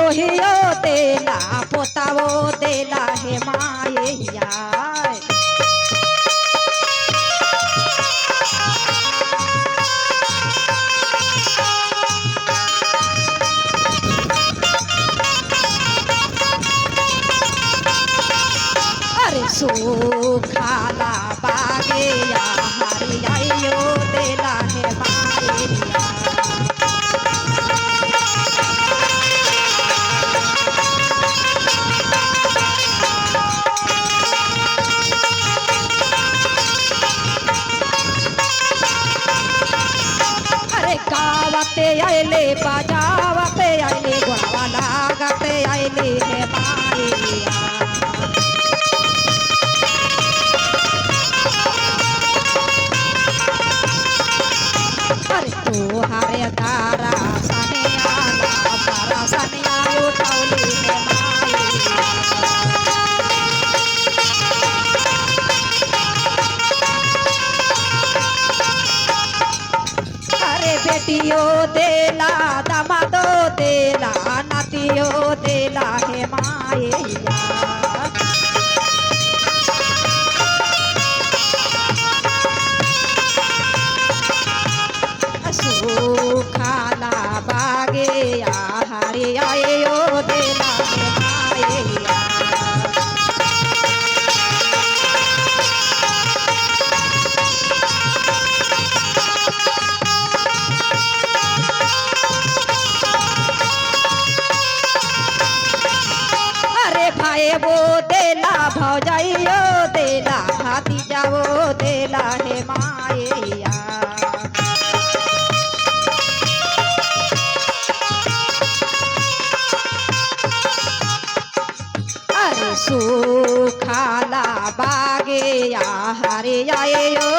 लोहियो देला पोतावो देला हे मायैया। अरे सुखाला बागेया हरियायो देला हे मायैया। गावते आइले बजावते आइले घोड़वा लागते आइले हे मायैया। अरे तोहारे तारा सनियाला तारा सनिया उठौली हे मायैया। बेटियो देला दामादो देला नातियो देला हे मायैया। सुखाला बागेया हरियायो देला हे मायैया। भाई वो देला भौजाइयो देला भतीजा वो देला हे मायैया। अरे सुखाला बागेया हरियायो